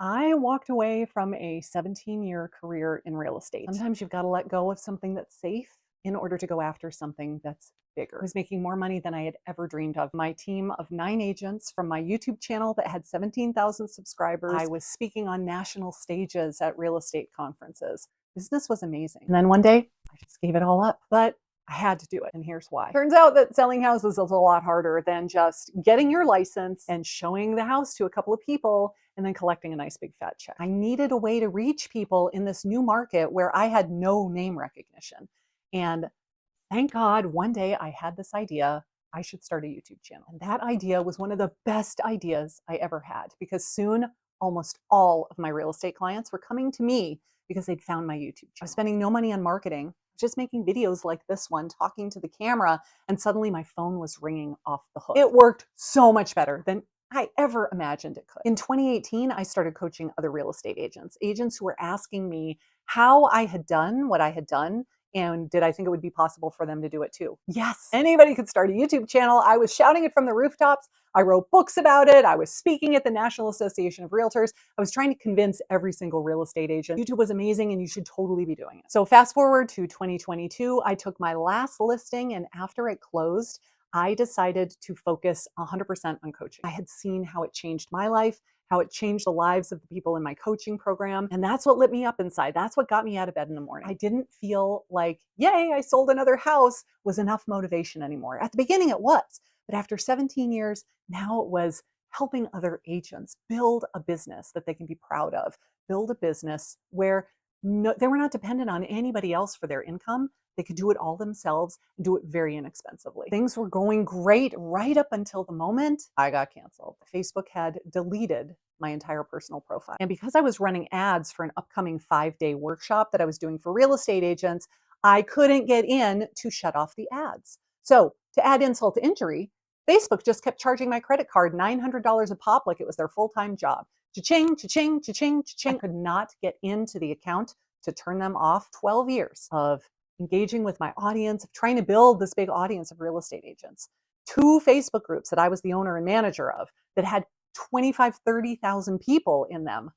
I walked away from a 17-year career in real estate. Sometimes you've got to let go of something that's safe in order to go after something that's bigger. I was making more money than I had ever dreamed of. My team of 9 agents from my YouTube channel that had 17,000 subscribers. I was speaking on national stages at real estate conferences. Business was amazing. And then one day, I just gave it all up. But I had to do it, and here's why. Turns out that selling houses is a lot harder than just getting your license and showing the house to a couple of people and then collecting a nice big fat check. I needed a way to reach people in this new market where I had no name recognition. And thank God, one day I had this idea. I should start a YouTube channel. And that idea was one of the best ideas I ever had, because soon almost all of my real estate clients were coming to me because they'd found my YouTube channel. I was spending no money on marketing, just making videos like this one, talking to the camera, and suddenly my phone was ringing off the hook. It worked so much better than I ever imagined it could. In 2018, I started coaching other real estate agents who were asking me how I had done what I had done, and did I think it would be possible for them to do it too? Yes, anybody could start a YouTube channel. I was shouting it from the rooftops. I wrote books about it. I was speaking at the National Association of Realtors. I was trying to convince every single real estate agent YouTube was amazing and you should totally be doing it. So fast forward to 2022, I took my last listing, and after it closed, I decided to focus 100% on coaching. I had seen how it changed my life, how it changed the lives of the people in my coaching program. And that's what lit me up inside. That's what got me out of bed in the morning. I didn't feel like, yay, I sold another house was enough motivation anymore. At the beginning it was, but after 17 years, now it was helping other agents build a business that they can be proud of, build a business where they were not dependent on anybody else for their income. They could do it all themselves and do it very inexpensively. Things were going great right up until the moment I got canceled. Facebook had deleted my entire personal profile. And because I was running ads for an upcoming 5-day workshop that I was doing for real estate agents, I couldn't get in to shut off the ads. So to add insult to injury, Facebook just kept charging my credit card $900 a pop like it was their full-time job. Cha-ching, cha-ching, cha-ching, cha-ching. I could not get into the account to turn them off. 12 years of engaging with my audience, of trying to build this big audience of real estate agents. 2 Facebook groups that I was the owner and manager of that had 25, 30,000 people in them.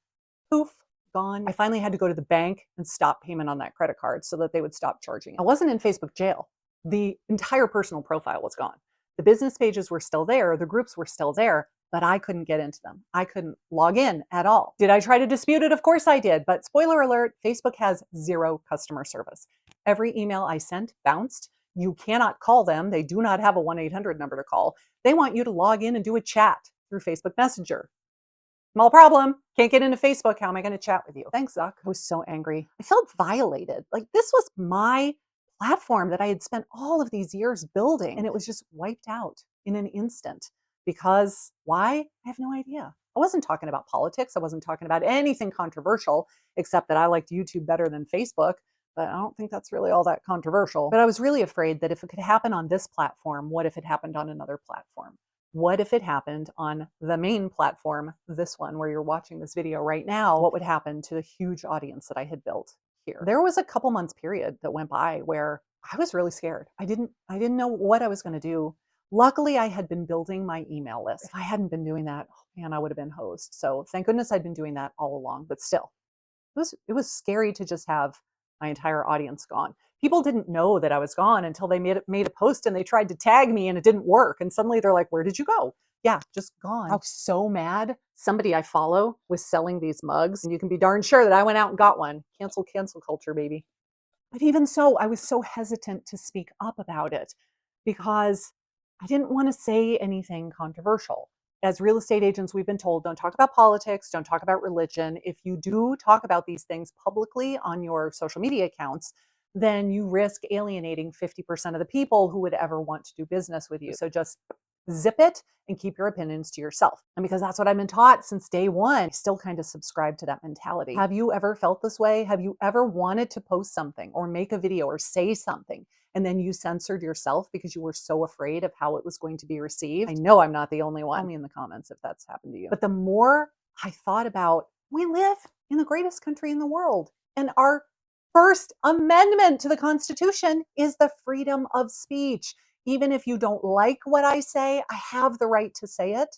Poof, gone. I finally had to go to the bank and stop payment on that credit card so that they would stop charging. I wasn't in Facebook jail. The entire personal profile was gone. The business pages were still there, the groups were still there, but I couldn't get into them. I couldn't log in at all. Did I try to dispute it? Of course I did, but spoiler alert, Facebook has 0 customer service. Every email I sent bounced. You cannot call them. They do not have a 1-800 number to call. They want you to log in and do a chat through Facebook Messenger. Small problem. Can't get into Facebook. How am I going to chat with you? Thanks, Zuck. I was so angry. I felt violated. Like, this was my platform that I had spent all of these years building, and it was just wiped out in an instant. Because why? I have no idea. I wasn't talking about politics. I wasn't talking about anything controversial, except that I liked YouTube better than Facebook. But I don't think that's really all that controversial. But I was really afraid that if it could happen on this platform, what if it happened on another platform? What if it happened on the main platform, this one where you're watching this video right now? What would happen to the huge audience that I had built here? There was a couple months period that went by where I was really scared. I didn't know what I was going to do. Luckily, I had been building my email list. If I hadn't been doing that, oh man, I would have been hosed. So thank goodness I'd been doing that all along. But still, it was scary to just have my entire audience gone. People didn't know that I was gone until they made a post and they tried to tag me and it didn't work. And suddenly they're like, where did you go? Yeah, just gone. I was so mad. Somebody I follow was selling these mugs, and you can be darn sure that I went out and got one. Cancel culture, baby. But even so, I was so hesitant to speak up about it because I didn't want to say anything controversial. As real estate agents, we've been told, don't talk about politics, don't talk about religion. If you do talk about these things publicly on your social media accounts, then you risk alienating 50% of the people who would ever want to do business with you. So just zip it and keep your opinions to yourself. And because that's what I've been taught since day one, I still kind of subscribe to that mentality. Have you ever felt this way? Have you ever wanted to post something or make a video or say something, and then you censored yourself because you were so afraid of how it was going to be received? I know I'm not the only one. Tell me in the comments if that's happened to you. But the more I thought about, we live in the greatest country in the world, and our First Amendment to the Constitution is the freedom of speech. Even if you don't like what I say, I have the right to say it.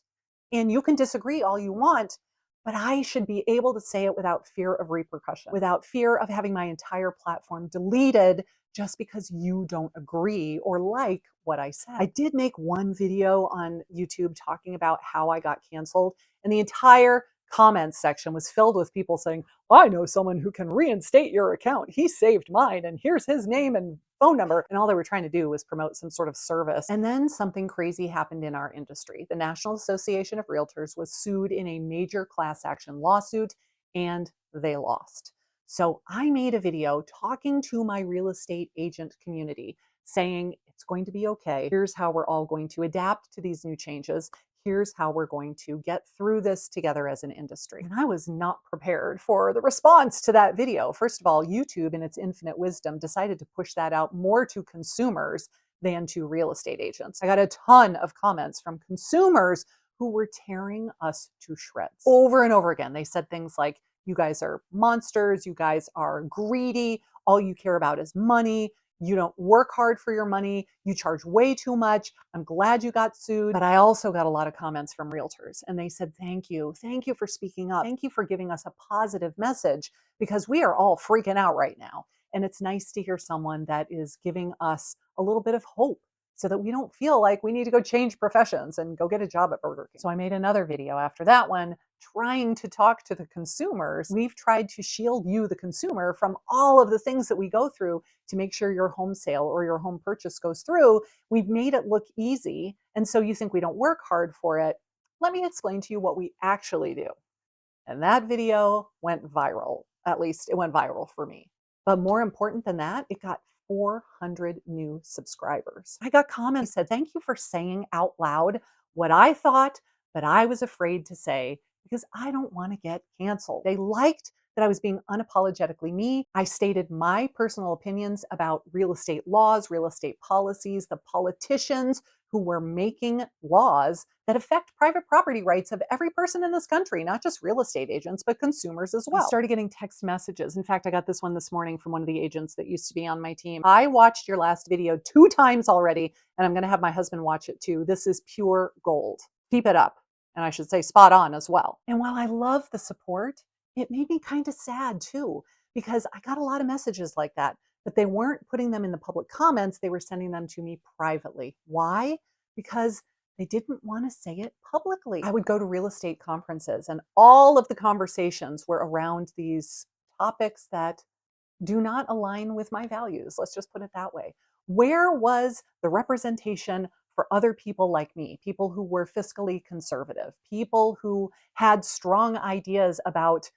And you can disagree all you want, but I should be able to say it without fear of repercussion, without fear of having my entire platform deleted just because you don't agree or like what I said. I did make one video on YouTube talking about how I got canceled, and the entire comments section was filled with people saying, I know someone who can reinstate your account. He saved mine, and here's his name and phone number. And all they were trying to do was promote some sort of service. And then something crazy happened in our industry. The National Association of Realtors was sued in a major class action lawsuit, and they lost. So I made a video talking to my real estate agent community, saying it's going to be okay. Here's how we're all going to adapt to these new changes. Here's how we're going to get through this together as an industry. And I was not prepared for the response to that video. First of all, YouTube, in its infinite wisdom, decided to push that out more to consumers than to real estate agents. I got a ton of comments from consumers who were tearing us to shreds. Over and over again, they said things like, you guys are monsters, you guys are greedy, all you care about is money, you don't work hard for your money, you charge way too much, I'm glad you got sued. But I also got a lot of comments from realtors, and they said, thank you for speaking up, thank you for giving us a positive message, because we are all freaking out right now. And it's nice to hear someone that is giving us a little bit of hope, so that we don't feel like we need to go change professions and go get a job at Burger King. So I made another video after that one, trying to talk to the consumers. We've tried to shield you, the consumer, from all of the things that we go through to make sure your home sale or your home purchase goes through. We've made it look easy, and so you think we don't work hard for it. Let me explain to you what we actually do. And that video went viral. At least it went viral for me. But more important than that, it got 400 new subscribers. I got comments that said, thank you for saying out loud what I thought, but I was afraid to say because I don't want to get canceled. They liked that I was being unapologetically me. I stated my personal opinions about real estate laws, real estate policies, the politicians who were making laws that affect private property rights of every person in this country, not just real estate agents, but consumers as well. I started getting text messages. In fact, I got this one this morning from one of the agents that used to be on my team. I watched your last video 2 times already, and I'm going to have my husband watch it too. This is pure gold. Keep it up. And I should say spot on as well. And while I love the support, it made me kind of sad too, because I got a lot of messages like that, but they weren't putting them in the public comments. They were sending them to me privately. Why? Because they didn't want to say it publicly. I would go to real estate conferences, and all of the conversations were around these topics that do not align with my values. Let's just put it that way. Where was the representation for other people like me, people who were fiscally conservative, people who had strong ideas about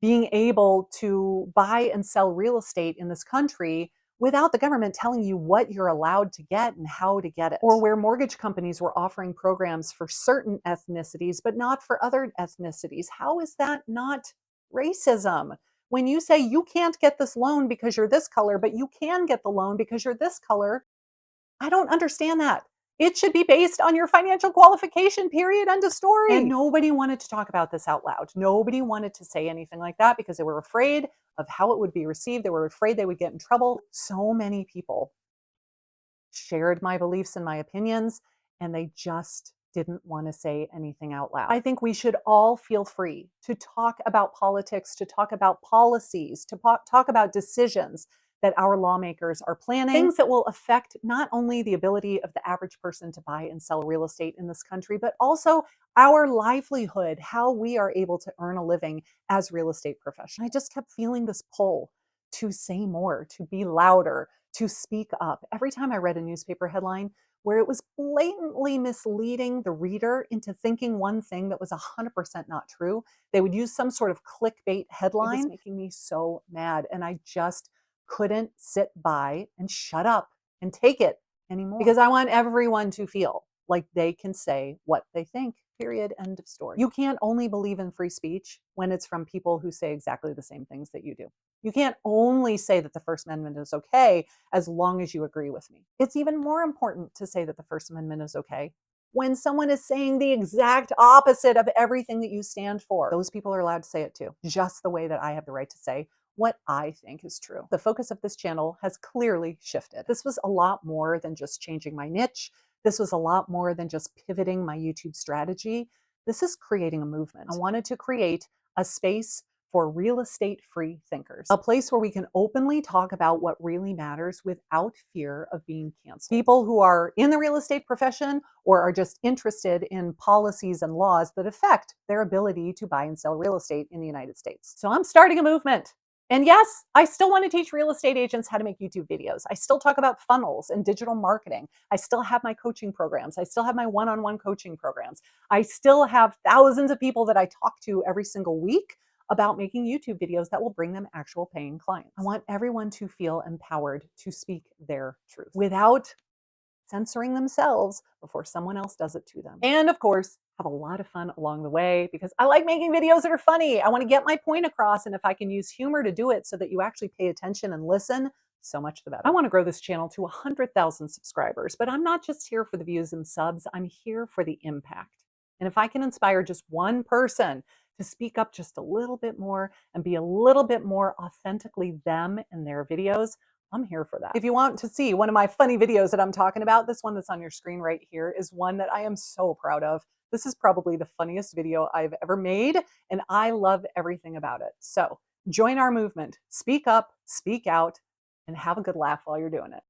being able to buy and sell real estate in this country without the government telling you what you're allowed to get and how to get it? Or where mortgage companies were offering programs for certain ethnicities, but not for other ethnicities. How is that not racism? When you say you can't get this loan because you're this color, but you can get the loan because you're this color, I don't understand that. It should be based on your financial qualification, period, end of story. And nobody wanted to talk about this out loud. Nobody wanted to say anything like that because they were afraid of how it would be received. They were afraid they would get in trouble. So many people shared my beliefs and my opinions, and they just didn't want to say anything out loud. I think we should all feel free to talk about politics, to talk about policies, to talk about decisions that our lawmakers are planning, things that will affect not only the ability of the average person to buy and sell real estate in this country, but also our livelihood, how we are able to earn a living as real estate professionals. I just kept feeling this pull to say more, to be louder, to speak up. Every time I read a newspaper headline where it was blatantly misleading the reader into thinking one thing that was 100% not true, they would use some sort of clickbait headline. It was making me so mad, and I just couldn't sit by and shut up and take it anymore, because I want everyone to feel like they can say what they think, period, end of story. You can't only believe in free speech when it's from people who say exactly the same things that you do. You can't only say that the First Amendment is okay as long as you agree with me. It's even more important to say that the First Amendment is okay when someone is saying the exact opposite of everything that you stand for. Those people are allowed to say it too, just the way that I have the right to say what I think is true. The focus of this channel has clearly shifted. This was a lot more than just changing my niche. This was a lot more than just pivoting my YouTube strategy. This is creating a movement. I wanted to create a space for real estate free thinkers, a place where we can openly talk about what really matters without fear of being canceled. People who are in the real estate profession or are just interested in policies and laws that affect their ability to buy and sell real estate in the United States. So I'm starting a movement. And yes, I still want to teach real estate agents how to make YouTube videos. I still talk about funnels and digital marketing. I still have my coaching programs. I still have my one-on-one coaching programs. I still have thousands of people that I talk to every single week about making YouTube videos that will bring them actual paying clients. I want everyone to feel empowered to speak their truth without censoring themselves before someone else does it to them. And of course, have a lot of fun along the way because I like making videos that are funny. I want to get my point across, and if I can use humor to do it so that you actually pay attention and listen, so much the better. I want to grow this channel to 100,000 subscribers, but I'm not just here for the views and subs. I'm here for the impact. And if I can inspire just one person to speak up just a little bit more and be a little bit more authentically them in their videos, I'm here for that. If you want to see one of my funny videos that I'm talking about, this one that's on your screen right here is one that I am so proud of. This is probably the funniest video I've ever made, and I love everything about it. So join our movement, speak up, speak out, and have a good laugh while you're doing it.